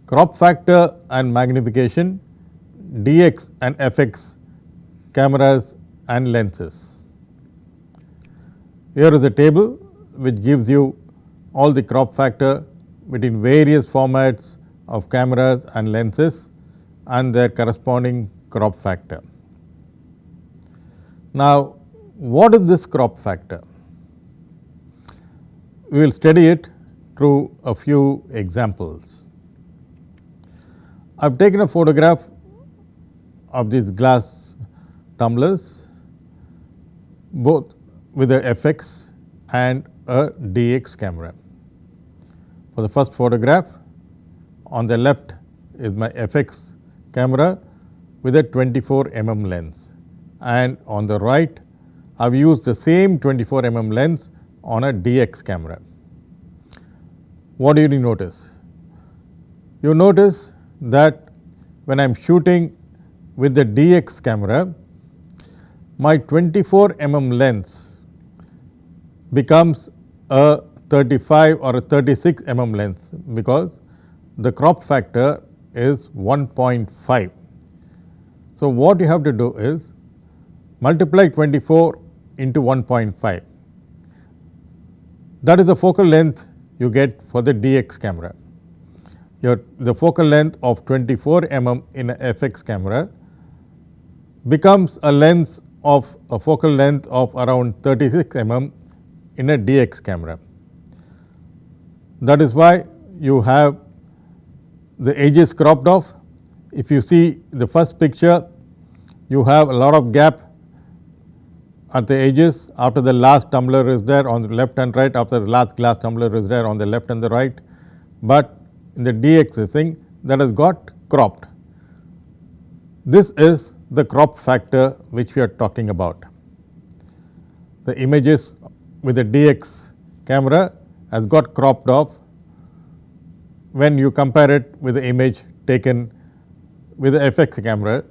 crop factor and magnification, DX and FX cameras and lenses. Here is a table which gives you all the crop factor between various formats of cameras and lenses and their corresponding crop factor. Now, what is this crop factor? We will study it through a few examples. I have taken a photograph of these glass tumblers, both with a FX and a DX camera. For the first photograph, on the left is my FX camera with a 24 mm lens, and on the right I have used the same 24 mm lens on a DX camera. What do you notice? You notice that when I am shooting with the DX camera, my 24 mm lens becomes a 35 or a 36 mm lens, because the crop factor is 1.5. So, what you have to do is multiply 24 into 1.5. That is the focal length you get for the DX camera. The focal length of 24 mm in a FX camera becomes a lens of a focal length of around 36 mm in a DX camera. That is why you have the edges cropped off. If you see the first picture, you have a lot of gap at the edges after the last tumbler is there on the left and right, after the last glass tumbler is there on the left and the right, but in the DX thing that has got cropped. This is the crop factor which we are talking about. The images with the DX camera has got cropped off when you compare it with the image taken with the FX camera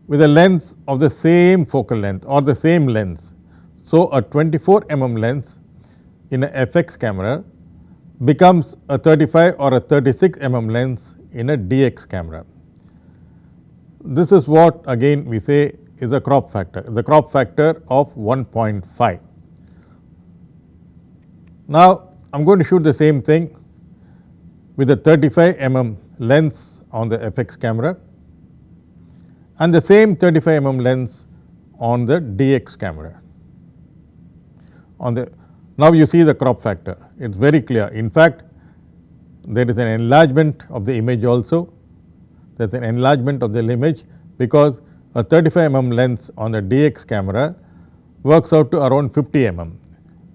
with a lens of the same focal length or the same lens. So, a 24 mm lens in a FX camera becomes a 35 or a 36 mm lens in a DX camera. This is what again we say is a crop factor, the crop factor of 1.5. Now, I am going to shoot the same thing with a 35 mm lens on the FX camera and the same 35 mm lens on the DX camera. Now, you see the crop factor, it is very clear. In fact, there is an enlargement of the image also, there is an enlargement of the image, because a 35 mm lens on the DX camera works out to around 50 mm,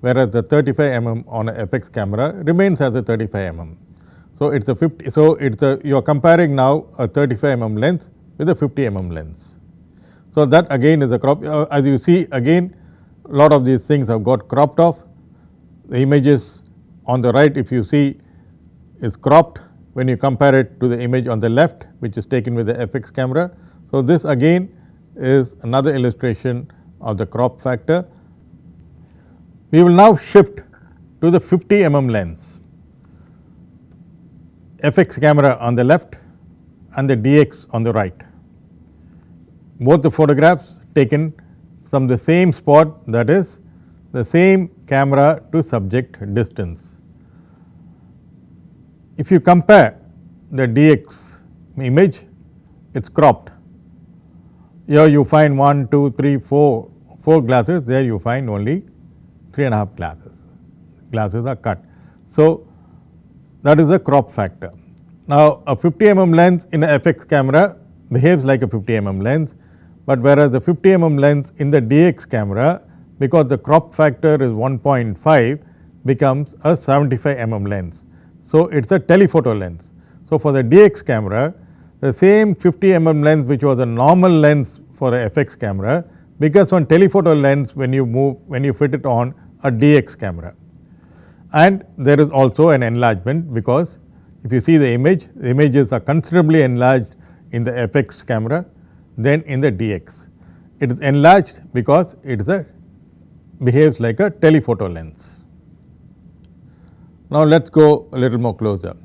whereas the 35 mm on a FX camera remains as a 35 mm. So, it is a 50. So, you are comparing now a 35 mm lens with a 50 mm lens. So, that again is a crop. As you see, again a lot of these things have got cropped off. The images on the right, if you see, is cropped when you compare it to the image on the left, which is taken with the FX camera. So, this again is another illustration of the crop factor. We will now shift to the 50 mm lens, FX camera on the left and the DX on the right. Both the photographs taken from the same spot, that is the same camera to subject distance. If you compare the DX image, it is cropped. Here you find 1, 2, 3, 4 glasses, there you find only 3.5 glasses. Glasses are cut. So, that is the crop factor. Now, a 50 mm lens in a FX camera behaves like a 50 mm lens, but whereas the 50 mm lens in the DX camera, because the crop factor is 1.5, becomes a 75 mm lens. So, it is a telephoto lens. So, for the DX camera, the same 50 mm lens which was a normal lens for the FX camera becomes one telephoto lens when you fit it on a DX camera. And there is also an enlargement, because if you see the images are considerably enlarged in the FX camera than in the DX. It is enlarged because it is behaves like a telephoto lens. Now, let us go a little more closer.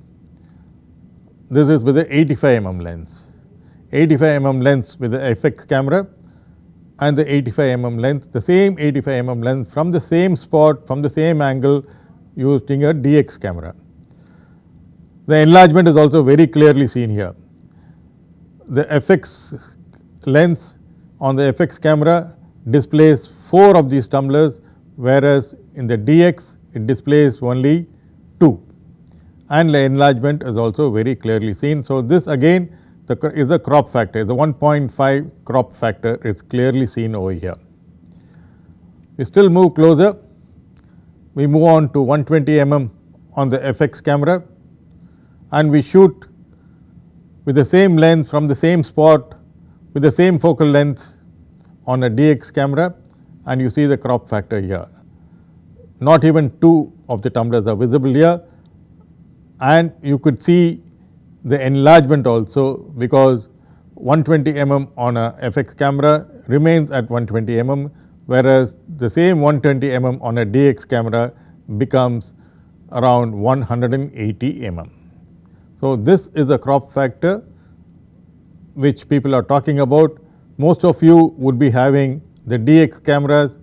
This is with the 85 mm lens. 85 mm lens with the FX camera and the 85 mm lens, the same 85 mm lens from the same spot, from the same angle using a DX camera. The enlargement is also very clearly seen here. The FX lens on the FX camera displays 4 of these tumblers, whereas in the DX it displays only 2, and the enlargement is also very clearly seen. So, this again is the crop factor, the 1.5 crop factor is clearly seen over here. We still move closer, we move on to 120 mm on the FX camera, and we shoot with the same lens from the same spot with the same focal length on a DX camera, and you see the crop factor here. Not even 2 of the tumblers are visible here, and you could see the enlargement also, because 120 mm on a FX camera remains at 120 mm, whereas the same 120 mm on a DX camera becomes around 180 mm. So, this is a crop factor which people are talking about. Most of you would be having the DX cameras,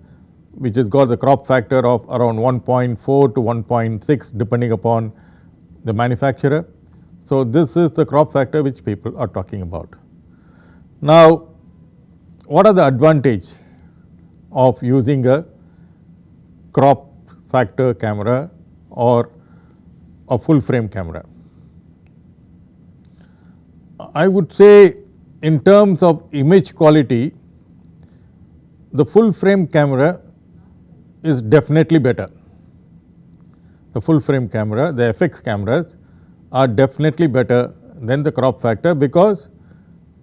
which has got the crop factor of around 1.4 to 1.6 depending upon the manufacturer. So, this is the crop factor which people are talking about. Now, what are the advantages of using a crop factor camera or a full frame camera? I would say in terms of image quality, the full frame camera is definitely better. The full frame camera, the FX cameras are definitely better than the crop factor, because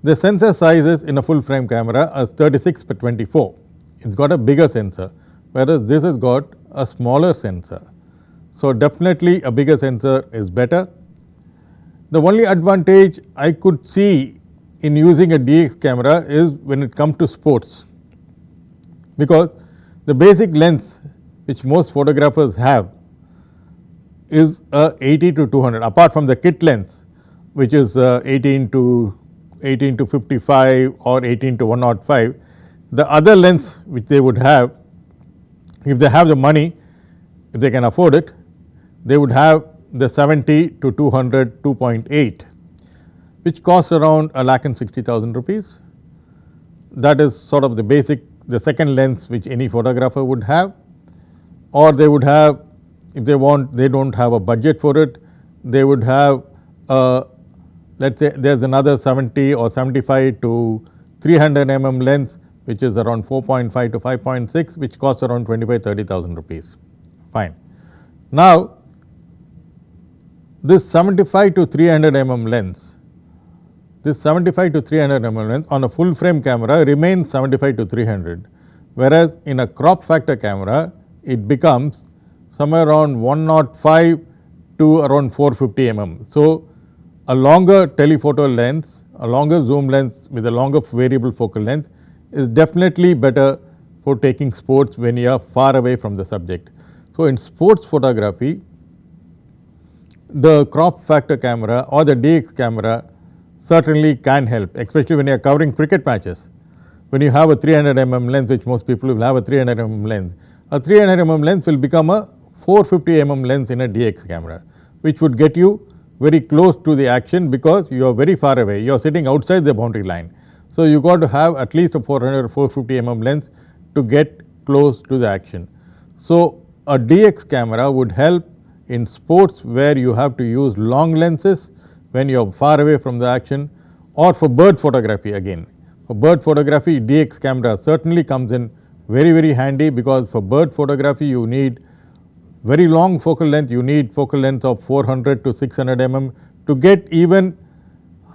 the sensor sizes in a full frame camera are 36 by 24. It has got a bigger sensor, whereas this has got a smaller sensor. So, definitely a bigger sensor is better. The only advantage I could see in using a DX camera is when it comes to sports, because the basic lens which most photographers have is a 80 to 200, apart from the kit lens which is 18 to 55 or 18 to 105. The other lens which they would have, if they have the money, if they can afford it, they would have the 70 to 200 2.8, which costs around 1,60,000 rupees. That is sort of the basic, the second lens which any photographer would have, or they would have, if they want, they do not have a budget for it, they would have let us say there is another 70 or 75 to 300 mm lens, which is around 4.5 to 5.6, which costs around 25,000-30,000 rupees. Fine. Now, this 75 to 300 mm lens, this 75 to 300 mm lens on a full frame camera remains 75 to 300, whereas in a crop factor camera it becomes somewhere around 105 to around 450 mm. So, a longer telephoto lens, a longer zoom lens with a longer variable focal length is definitely better for taking sports when you are far away from the subject. So, in sports photography, the crop factor camera or the DX camera certainly can help, especially when you are covering cricket matches. When you have a 300 mm lens, which most people will have a 300 mm lens, a 300 mm lens will become a 450 mm lens in a DX camera, which would get you very close to the action, because you are very far away, you are sitting outside the boundary line. So, you got to have at least a 400 or 450 mm lens to get close to the action. So, a DX camera would help in sports where you have to use long lenses when you are far away from the action, or for bird photography again. For bird photography, DX camera certainly comes in very handy, because for bird photography you need very long focal length, you need focal length of 400 to 600 mm to get even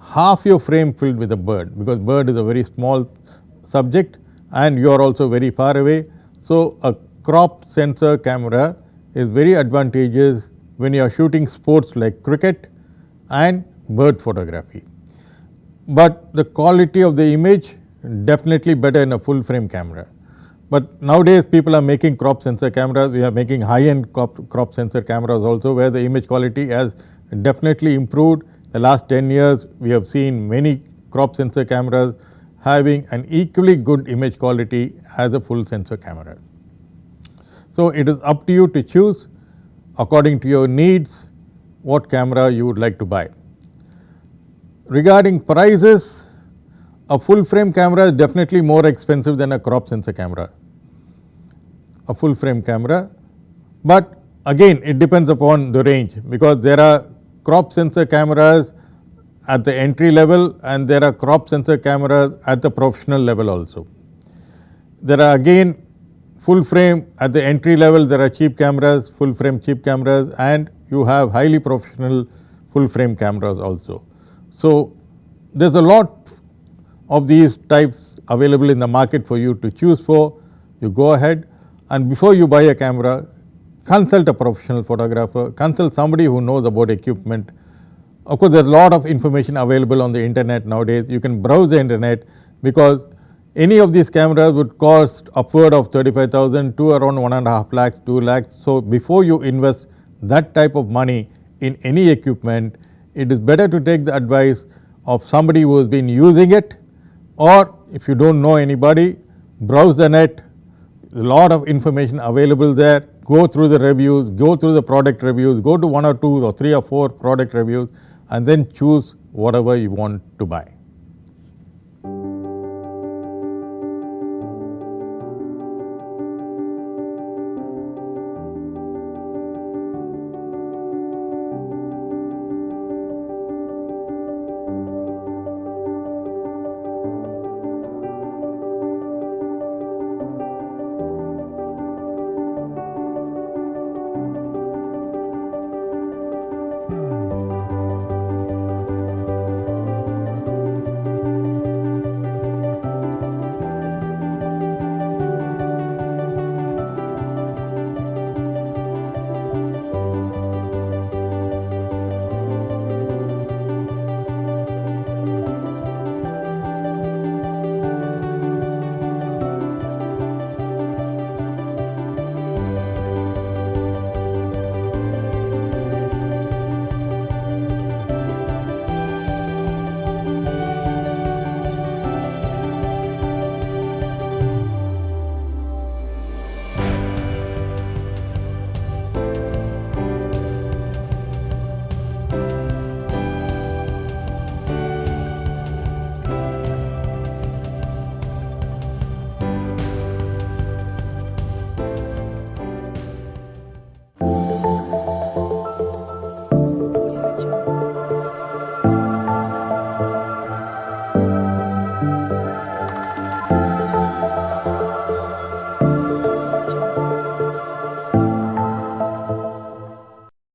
half your frame filled with a bird, because bird is a very small subject and you are also very far away. So, a crop sensor camera is very advantageous when you are shooting sports like cricket and bird photography. But the quality of the image definitely better in a full frame camera. But nowadays people are making crop sensor cameras, we are making high end crop sensor cameras also, where the image quality has definitely improved the last 10 years we have seen many crop sensor cameras having an equally good image quality as a full sensor camera. So, it is up to you to choose according to your needs what camera you would like to buy. Regarding prices, a full frame camera is definitely more expensive than a crop sensor camera, a full frame camera, but again it depends upon the range, because there are crop sensor cameras at the entry level and there are crop sensor cameras at the professional level also. There are again full frame at the entry level, there are cheap cameras, full frame cheap cameras, and you have highly professional full frame cameras also. So, there is a lot of these types available in the market for you to choose for. You go ahead, and before you buy a camera, consult a professional photographer, consult somebody who knows about equipment. Of course, there is a lot of information available on the internet nowadays. You can browse the internet, because any of these cameras would cost upward of 35,000 to around 1.5 lakhs, 2 lakhs. So, before you invest that type of money in any equipment, it is better to take the advice of somebody who has been using it, or if you do not know anybody, browse the net, a lot of information available there, go through the reviews, go through the product reviews, go to 1 or 2 or 3 or 4 product reviews, and then choose whatever you want to buy.